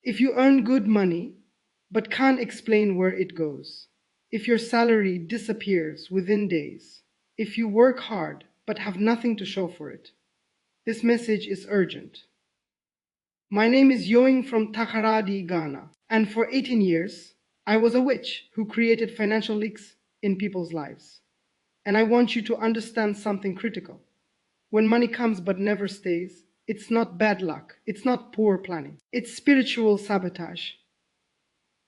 If you earn good money, but can't explain where it goes. If your salary disappears within days. If you work hard, but have nothing to show for it. This message is urgent. My name is Yoing from Takoradi, Ghana, and for 18 years, I was a witch who created financial leaks in people's lives. And I want you to understand something critical. When money comes but never stays, it's not bad luck, it's not poor planning, it's spiritual sabotage.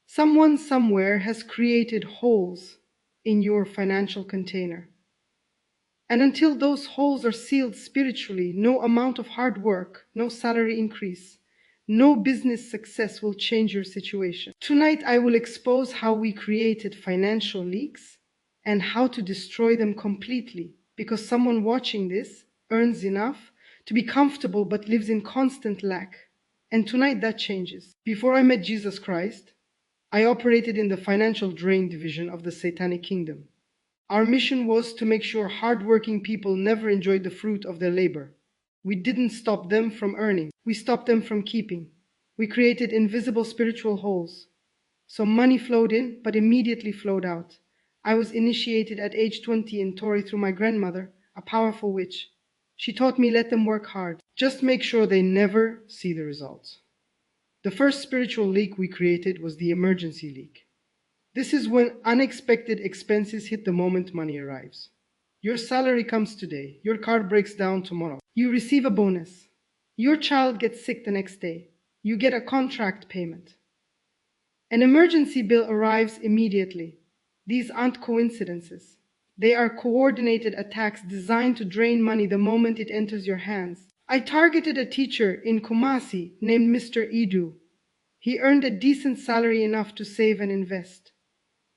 Someone somewhere has created holes in your financial container. And until those holes are sealed spiritually, no amount of hard work, no salary increase, no business success will change your situation. Tonight I will expose how we created financial leaks and how to destroy them completely, because someone watching this earns enough to be comfortable but lives in constant lack. And tonight that changes. Before I met Jesus Christ, I operated in the financial drain division of the Satanic Kingdom. Our mission was to make sure hardworking people never enjoyed the fruit of their labor. We didn't stop them from earning. We stopped them from keeping. We created invisible spiritual holes. So money flowed in, but immediately flowed out. I was initiated at age 20 in Tori through my grandmother, a powerful witch. She taught me, let them work hard. Just make sure they never see the results. The first spiritual leak we created was the emergency leak. This is when unexpected expenses hit the moment money arrives. Your salary comes today, your car breaks down tomorrow, you receive a bonus, your child gets sick the next day, you get a contract payment. An emergency bill arrives immediately. These aren't coincidences. They are coordinated attacks designed to drain money the moment it enters your hands. I targeted a teacher in Kumasi named Mr. Edu. He earned a decent salary enough to save and invest.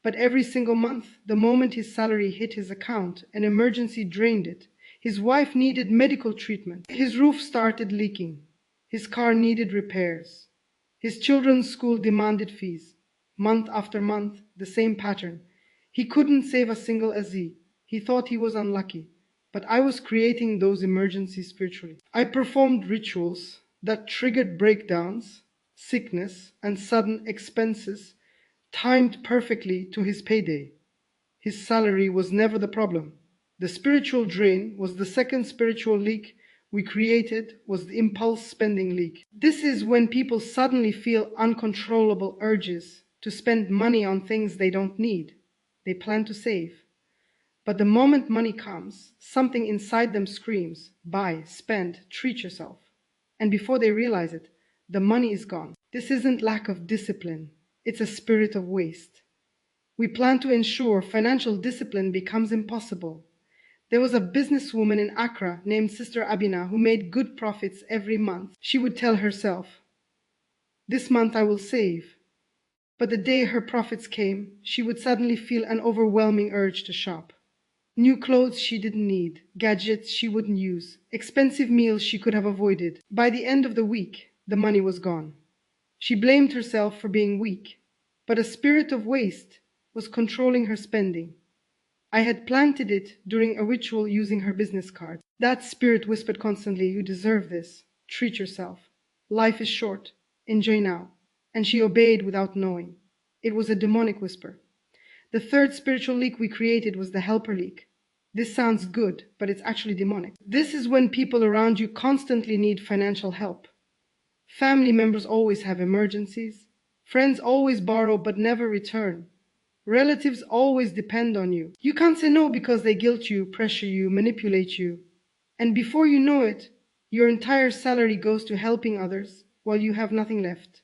But every single month, the moment his salary hit his account, an emergency drained it. His wife needed medical treatment. His roof started leaking. His car needed repairs. His children's school demanded fees. Month after month, the same pattern. He couldn't save a single Azi. He thought he was unlucky. But I was creating those emergencies spiritually. I performed rituals that triggered breakdowns, sickness, and sudden expenses timed perfectly to his payday. His salary was never the problem. The spiritual drain was the second spiritual leak we created, was the impulse spending leak. This is when people suddenly feel uncontrollable urges to spend money on things they don't need. They plan to save. But the moment money comes, something inside them screams, buy, spend, treat yourself. And before they realize it, the money is gone. This isn't lack of discipline. It's a spirit of waste. We plan to ensure financial discipline becomes impossible. There was a businesswoman in Accra named Sister Abina who made good profits every month. She would tell herself, this month I will save. But the day her profits came, she would suddenly feel an overwhelming urge to shop. New clothes she didn't need, gadgets she wouldn't use, expensive meals she could have avoided. By the end of the week, the money was gone. She blamed herself for being weak, but a spirit of waste was controlling her spending. I had planted it during a ritual using her business card. That spirit whispered constantly, you deserve this. Treat yourself. Life is short. Enjoy now. And she obeyed without knowing. It was a demonic whisper. The third spiritual leak we created was the helper leak. This sounds good, but it's actually demonic. This is when people around you constantly need financial help. Family members always have emergencies. Friends always borrow but never return. Relatives always depend on you. You can't say no because they guilt you, pressure you, manipulate you. And before you know it, your entire salary goes to helping others while you have nothing left.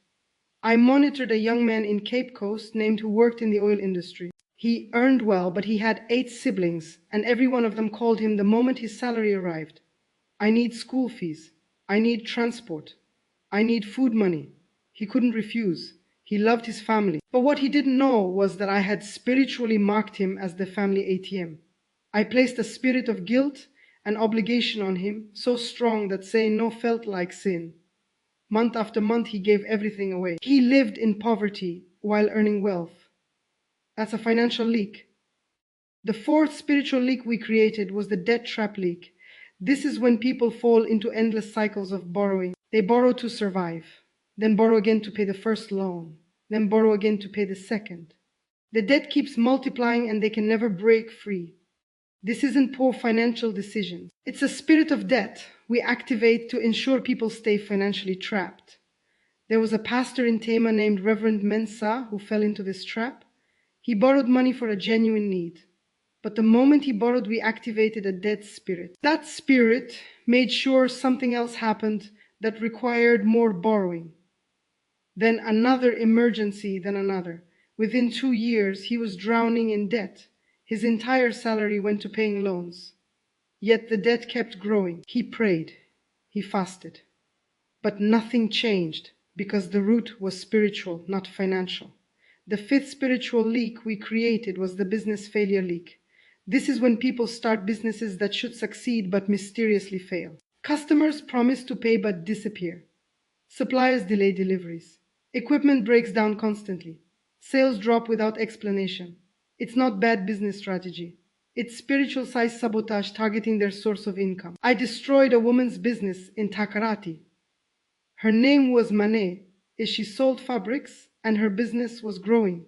I monitored a young man in Cape Coast named who worked in the oil industry. He earned well, but he had 8 siblings, and every one of them called him the moment his salary arrived. I need school fees. I need transport. I need food money. He couldn't refuse. He loved his family. But what he didn't know was that I had spiritually marked him as the family ATM. I placed a spirit of guilt and obligation on him, so strong that saying no felt like sin. Month after month he gave everything away. He lived in poverty while earning wealth. That's a financial leak. The fourth spiritual leak we created was the debt trap leak. This is when people fall into endless cycles of borrowing. They borrow to survive. then borrow again to pay the first loan, then borrow again to pay the second. The debt keeps multiplying and they can never break free. This isn't poor financial decisions. It's a spirit of debt we activate to ensure people stay financially trapped. There was a pastor in Tema named Reverend Mensah who fell into this trap. He borrowed money for a genuine need. But the moment he borrowed, we activated a dead spirit. That spirit made sure something else happened that required more borrowing. Then another emergency, then another. Within 2 years, he was drowning in debt. His entire salary went to paying loans. Yet the debt kept growing. He prayed. He fasted. But nothing changed because the root was spiritual, not financial. The fifth spiritual leak we created was the business failure leak. This is when people start businesses that should succeed but mysteriously fail. Customers promise to pay but disappear. Suppliers delay deliveries. Equipment breaks down constantly. Sales drop without explanation. It's not bad business strategy. It's spiritual size sabotage targeting their source of income. I destroyed a woman's business in Takarati. Her name was Mane. She sold fabrics and her business was growing.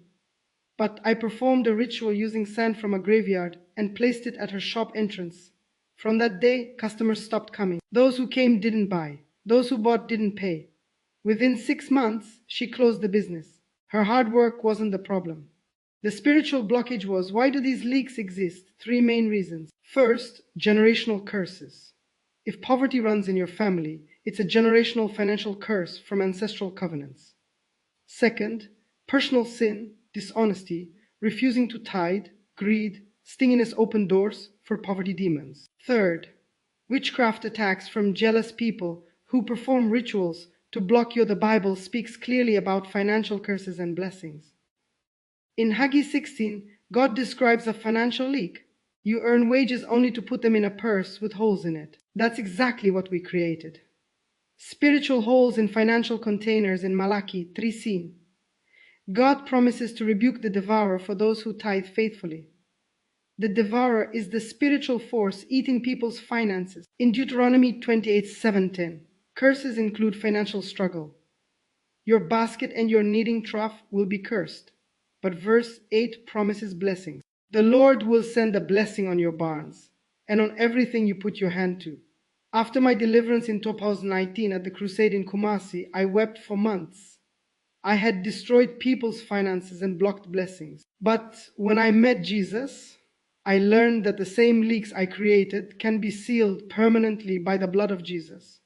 But I performed a ritual using sand from a graveyard and placed it at her shop entrance. From that day, customers stopped coming. Those who came didn't buy. Those who bought didn't pay. Within 6 months, she closed the business. Her hard work wasn't the problem. The spiritual blockage was, why do these leaks exist? 3 main reasons. First, generational curses. If poverty runs in your family, it's a generational financial curse from ancestral covenants. Second, personal sin, dishonesty, refusing to tithe, greed, stinginess open doors for poverty demons. Third, witchcraft attacks from jealous people who perform rituals to block you. The Bible speaks clearly about financial curses and blessings. In Haggai 16, God describes a financial leak. You earn wages only to put them in a purse with holes in it. That's exactly what we created. Spiritual holes in financial containers in Malachi 3:16. God promises to rebuke the devourer for those who tithe faithfully. The devourer is the spiritual force eating people's finances. In Deuteronomy 28:7-10, curses include financial struggle. Your basket and your kneading trough will be cursed. But verse 8 promises blessings. The Lord will send a blessing on your barns and on everything you put your hand to. After my deliverance in 2019 at the crusade in Kumasi, I wept for months. I had destroyed people's finances and blocked blessings. But when I met Jesus, I learned that the same leaks I created can be sealed permanently by the blood of Jesus.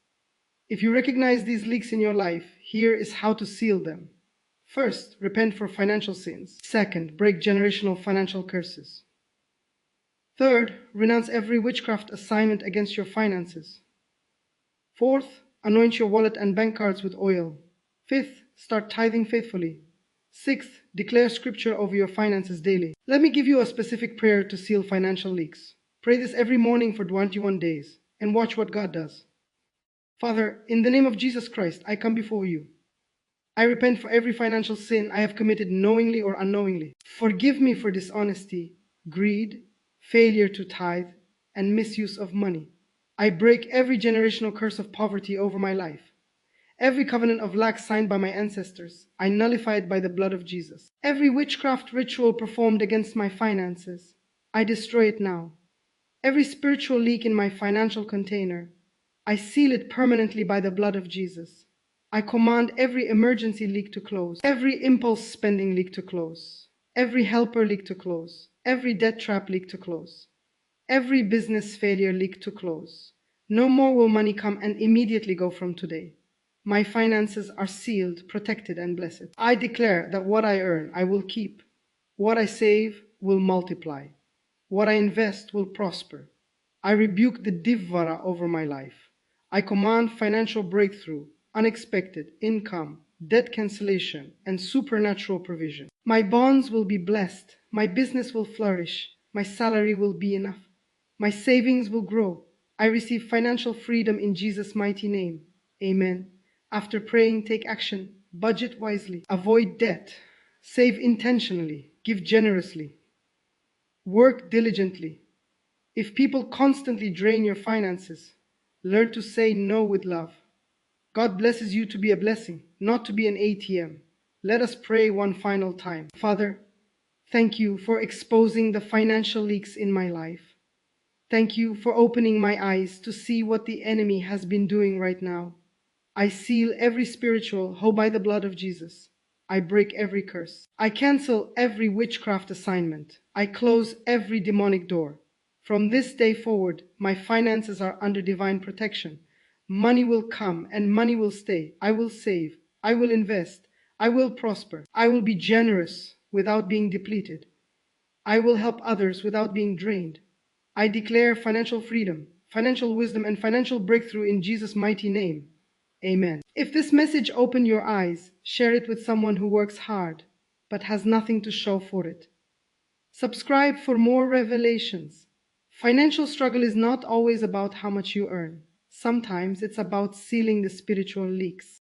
If you recognize these leaks in your life, here is how to seal them. First, repent for financial sins. Second, break generational financial curses. Third, renounce every witchcraft assignment against your finances. Fourth, anoint your wallet and bank cards with oil. Fifth, start tithing faithfully. Sixth, declare scripture over your finances daily. Let me give you a specific prayer to seal financial leaks. Pray this every morning for 21 days and watch what God does. Father, in the name of Jesus Christ, I come before you. I repent for every financial sin I have committed knowingly or unknowingly. Forgive me for dishonesty, greed, failure to tithe, and misuse of money. I break every generational curse of poverty over my life. Every covenant of lack signed by my ancestors, I nullify it by the blood of Jesus. Every witchcraft ritual performed against my finances, I destroy it now. Every spiritual leak in my financial container, I seal it permanently by the blood of Jesus. I command every emergency leak to close, every impulse spending leak to close, every helper leak to close, every debt trap leak to close, every business failure leak to close. No more will money come and immediately go from today. My finances are sealed, protected, and blessed. I declare that what I earn, I will keep. What I save will multiply. What I invest will prosper. I rebuke the divvara over my life. I command financial breakthrough, unexpected income, debt cancellation, and supernatural provision. My bonds will be blessed. My business will flourish. My salary will be enough. My savings will grow. I receive financial freedom in Jesus' mighty name. Amen. After praying, take action. Budget wisely. Avoid debt. Save intentionally. Give generously. Work diligently. If people constantly drain your finances, learn to say no with love. God blesses you to be a blessing, not to be an ATM. Let us pray one final time. Father, thank you for exposing the financial leaks in my life. Thank you for opening my eyes to see what the enemy has been doing right now. I seal every spiritual hoe by the blood of Jesus. I break every curse. I cancel every witchcraft assignment. I close every demonic door. From this day forward, my finances are under divine protection. Money will come and money will stay. I will save. I will invest. I will prosper. I will be generous without being depleted. I will help others without being drained. I declare financial freedom, financial wisdom, and financial breakthrough in Jesus' mighty name. Amen. If this message opened your eyes, share it with someone who works hard but has nothing to show for it. Subscribe for more revelations. Financial struggle is not always about how much you earn. Sometimes it's about sealing the spiritual leaks.